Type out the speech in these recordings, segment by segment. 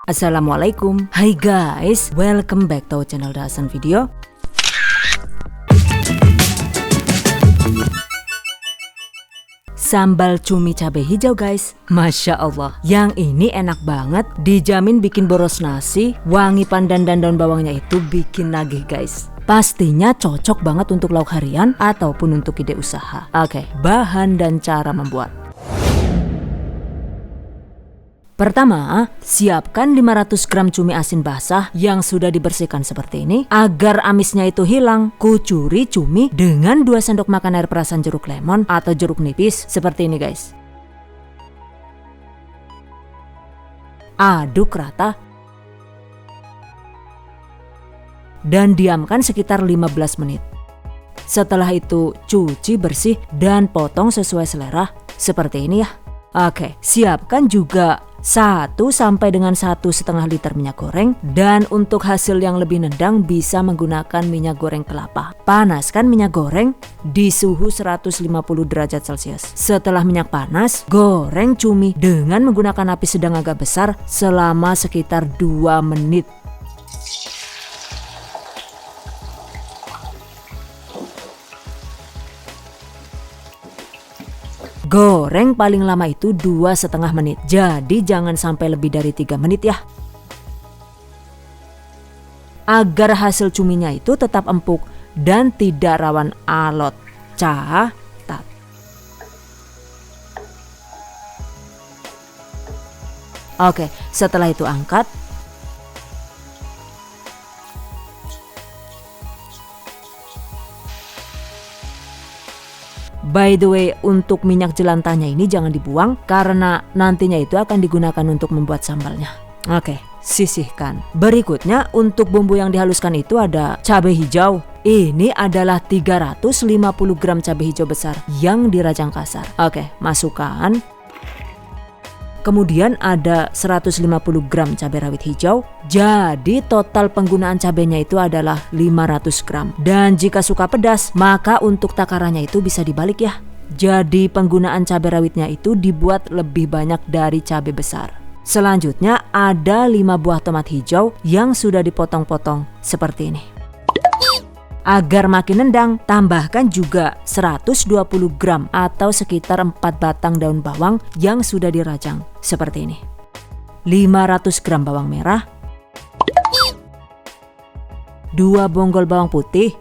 Assalamualaikum. Hai guys, welcome back to channel Dasan Video. Sambal cumi cabai hijau guys, Masya Allah. Yang ini enak banget, dijamin bikin boros nasi. Wangi pandan dan daun bawangnya itu bikin nagih guys. Pastinya cocok banget untuk lauk harian ataupun untuk ide usaha. Oke, bahan dan cara membuat. Pertama, siapkan 500 gram cumi asin basah yang sudah dibersihkan seperti ini. Agar amisnya itu hilang, kucuri cumi dengan 2 sendok makan air perasan jeruk lemon atau jeruk nipis seperti ini guys. Aduk rata dan diamkan sekitar 15 menit. Setelah itu cuci bersih dan potong sesuai selera seperti ini ya. Oke, siapkan juga 1 sampai dengan 1,5 liter minyak goreng, dan untuk hasil yang lebih nendang bisa menggunakan minyak goreng kelapa. Panaskan minyak goreng di suhu 150 derajat Celcius. Setelah minyak panas, goreng cumi dengan menggunakan api sedang agak besar selama sekitar 2 menit. Goreng paling lama itu 2,5 menit. Jadi jangan sampai lebih dari 3 menit ya. Agar hasil cuminya itu tetap empuk dan tidak rawan alot. Catat. Oke, setelah itu angkat. By the way, untuk minyak jelantahnya ini jangan dibuang karena nantinya itu akan digunakan untuk membuat sambalnya. Oke, sisihkan. Berikutnya untuk bumbu yang dihaluskan itu ada cabai hijau. Ini adalah 350 gram cabai hijau besar yang dirajang kasar. Oke, masukkan. Kemudian ada 150 gram cabai rawit hijau. Jadi total penggunaan cabainya itu adalah 500 gram. Dan jika suka pedas, maka untuk takarannya itu bisa dibalik ya. Jadi penggunaan cabai rawitnya itu dibuat lebih banyak dari cabai besar. Selanjutnya ada 5 buah tomat hijau yang sudah dipotong-potong seperti ini. Agar makin nendang, tambahkan juga 120 gram atau sekitar 4 batang daun bawang yang sudah dirajang seperti ini. 500 gram bawang merah, 2 bonggol bawang putih,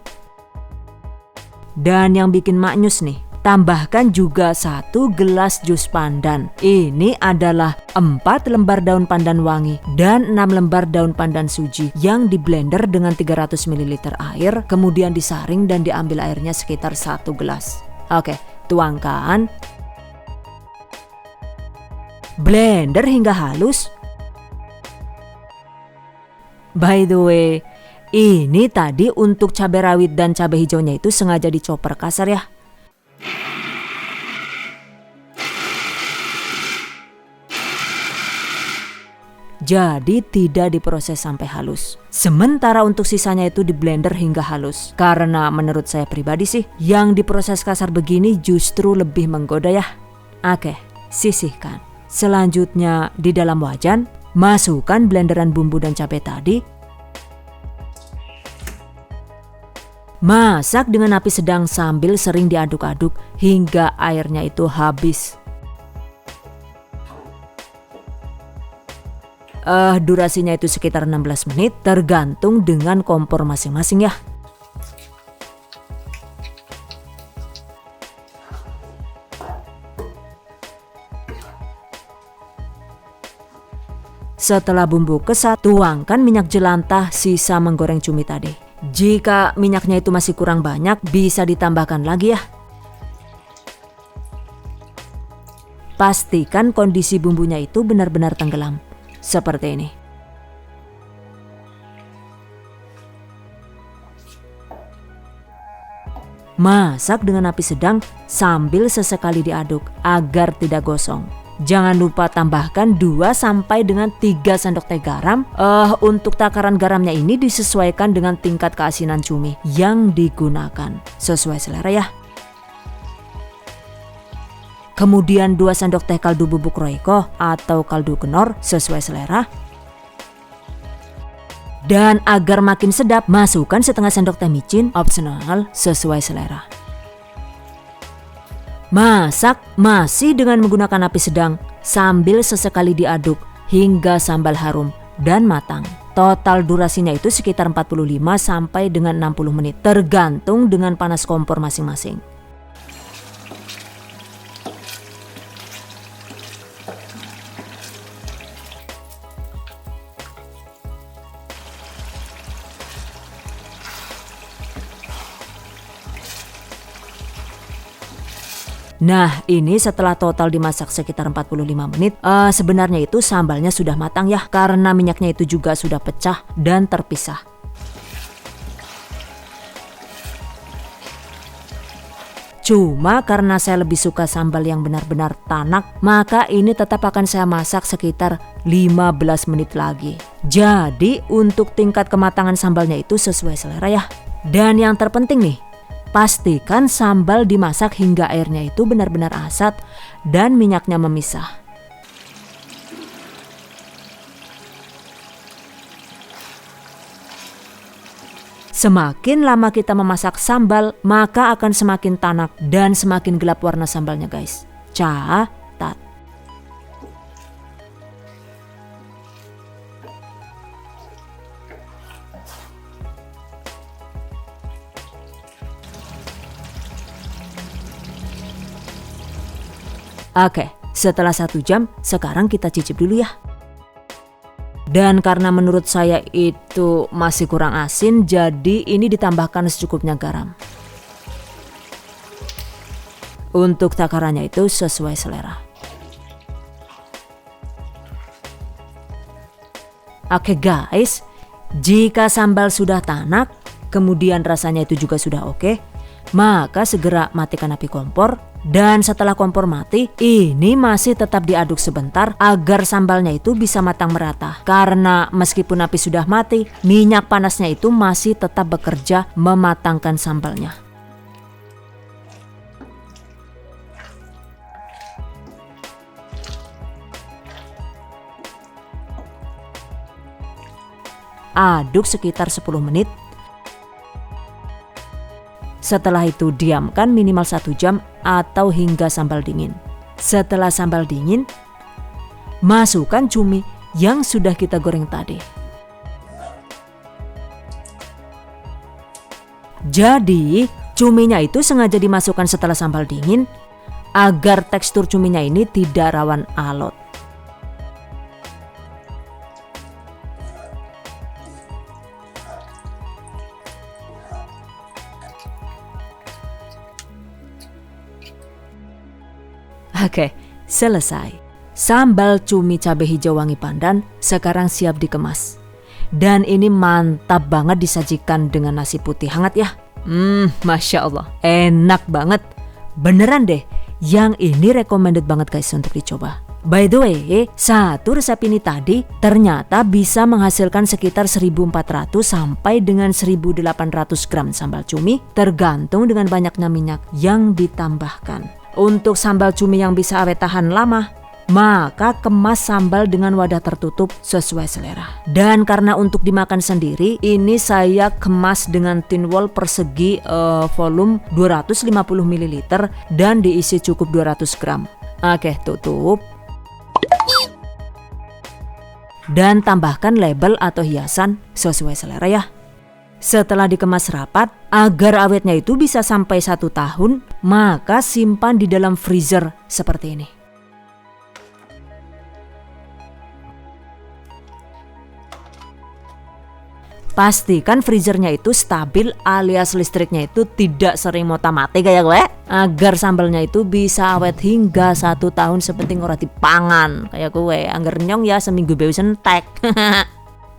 dan yang bikin maknyus nih, tambahkan juga 1 gelas jus pandan. Ini adalah 4 lembar daun pandan wangi dan 6 lembar daun pandan suji yang di blender dengan 300 ml air, kemudian disaring dan diambil airnya sekitar 1 gelas. Oke, tuangkan. Blender hingga halus. By the way, ini tadi untuk cabai rawit dan cabai hijaunya itu sengaja dicoper kasar ya. Jadi tidak diproses sampai halus. Sementara untuk sisanya itu di blender hingga halus. Karena menurut saya pribadi sih, yang diproses kasar begini justru lebih menggoda ya. Oke, sisihkan. Selanjutnya di dalam wajan, masukkan blenderan bumbu dan cabai tadi. Masak dengan api sedang sambil sering diaduk-aduk hingga airnya itu habis. Durasinya itu sekitar 16 menit tergantung dengan kompor masing-masing ya. Setelah bumbu kesat, tuangkan minyak jelantah sisa menggoreng cumi tadi. Jika minyaknya itu masih kurang banyak, bisa ditambahkan lagi ya. Pastikan kondisi bumbunya itu benar-benar tenggelam. Seperti ini. Masak dengan api sedang sambil sesekali diaduk agar tidak gosong. Jangan lupa tambahkan 2 sampai dengan 3 sendok teh garam. Untuk takaran garamnya ini disesuaikan dengan tingkat keasinan cumi yang digunakan. Sesuai selera ya. Kemudian 2 sendok teh kaldu bubuk roiko atau kaldu kenor sesuai selera. Dan agar makin sedap, masukkan setengah sendok teh micin, opsional sesuai selera. Masak masih dengan menggunakan api sedang sambil sesekali diaduk hingga sambal harum dan matang. Total durasinya itu sekitar 45 sampai dengan 60 menit tergantung dengan panas kompor masing-masing. Nah, ini setelah total dimasak sekitar 45 menit, sebenarnya itu sambalnya sudah matang ya, karena minyaknya itu juga sudah pecah dan terpisah. Cuma karena saya lebih suka sambal yang benar-benar tanak, maka ini tetap akan saya masak sekitar 15 menit lagi. Jadi untuk tingkat kematangan sambalnya itu sesuai selera ya. Dan yang terpenting nih, pastikan sambal dimasak hingga airnya itu benar-benar asat dan minyaknya memisah. Semakin lama kita memasak sambal, maka akan semakin tanak dan semakin gelap warna sambalnya guys. Catat. Oke, setelah 1 jam, sekarang kita cicip dulu ya. Dan karena menurut saya itu masih kurang asin, jadi ini ditambahkan secukupnya garam. Untuk takarannya itu sesuai selera. Oke guys, jika sambal sudah tanak, kemudian rasanya itu juga sudah oke, maka segera matikan api kompor. Dan setelah kompor mati, ini masih tetap diaduk sebentar agar sambalnya itu bisa matang merata. Karena meskipun api sudah mati, minyak panasnya itu masih tetap bekerja mematangkan sambalnya. Aduk sekitar 10 menit. Setelah itu diamkan minimal 1 jam atau hingga sambal dingin. Setelah sambal dingin, masukkan cumi yang sudah kita goreng tadi. Jadi cuminya itu sengaja dimasukkan setelah sambal dingin agar tekstur cuminya ini tidak rawan alot. Oke, selesai. Sambal cumi cabai hijau wangi pandan sekarang siap dikemas. Dan ini mantap banget disajikan dengan nasi putih hangat ya. Masya Allah, enak banget. Beneran deh, yang ini recommended banget guys untuk dicoba. By the way, satu resep ini tadi ternyata bisa menghasilkan sekitar 1400 sampai dengan 1800 gram sambal cumi tergantung dengan banyaknya minyak yang ditambahkan. Untuk sambal cumi yang bisa awet tahan lama, maka kemas sambal dengan wadah tertutup sesuai selera. Dan karena untuk dimakan sendiri, ini saya kemas dengan tin wall persegi volume 250 ml dan diisi cukup 200 gram. Oke, tutup. Dan tambahkan label atau hiasan sesuai selera ya. Setelah dikemas rapat, agar awetnya itu bisa sampai 1 tahun, maka simpan di dalam freezer seperti ini. Pastikan freezernya itu stabil alias listriknya itu tidak sering mati kayak gue, agar sambalnya itu bisa awet hingga 1 tahun sepenting ora dipangan kayak gue. Angger nyong ya seminggu beus entek.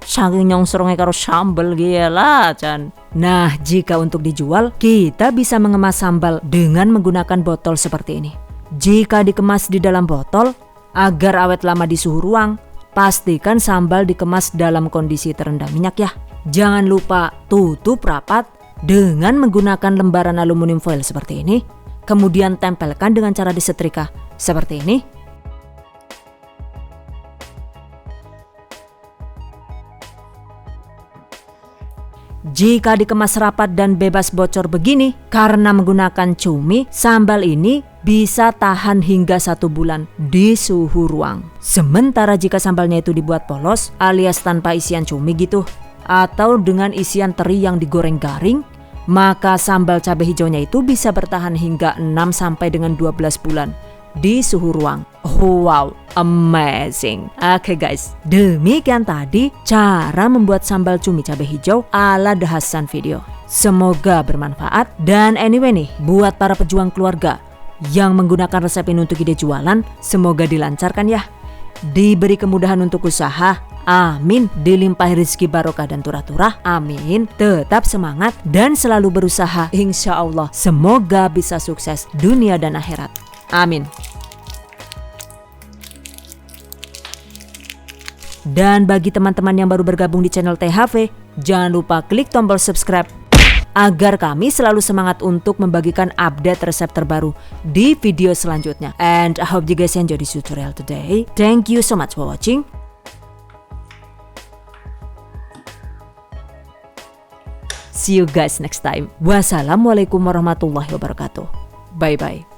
Saking nyongsrongnya karo sambal gila Chan. Nah, jika untuk dijual, kita bisa mengemas sambal dengan menggunakan botol seperti ini. Jika dikemas di dalam botol, agar awet lama di suhu ruang, pastikan sambal dikemas dalam kondisi terendam minyak ya. Jangan lupa tutup rapat dengan menggunakan lembaran aluminium foil seperti ini. Kemudian tempelkan dengan cara disetrika seperti ini. Jika dikemas rapat dan bebas bocor begini, karena menggunakan cumi, sambal ini bisa tahan hingga 1 bulan di suhu ruang. Sementara jika sambalnya itu dibuat polos alias tanpa isian cumi gitu, atau dengan isian teri yang digoreng garing, maka sambal cabai hijaunya itu bisa bertahan hingga 6 sampai dengan 12 bulan di suhu ruang. Wow, amazing. Oke guys, demikian tadi cara membuat sambal cumi cabai hijau ala The Hasan Video. Semoga bermanfaat. Dan anyway nih, buat para pejuang keluarga yang menggunakan resep ini untuk ide jualan, semoga dilancarkan ya. Diberi kemudahan untuk usaha, amin. Dilimpahi rezeki barokah dan turah-turah, amin. Tetap semangat dan selalu berusaha, insya Allah semoga bisa sukses dunia dan akhirat, amin. Dan bagi teman-teman yang baru bergabung di channel THV, jangan lupa klik tombol subscribe agar kami selalu semangat untuk membagikan update resep terbaru di video selanjutnya. And I hope you guys enjoy this tutorial today. Thank you so much for watching. See you guys next time. Wassalamualaikum warahmatullahi wabarakatuh. Bye bye.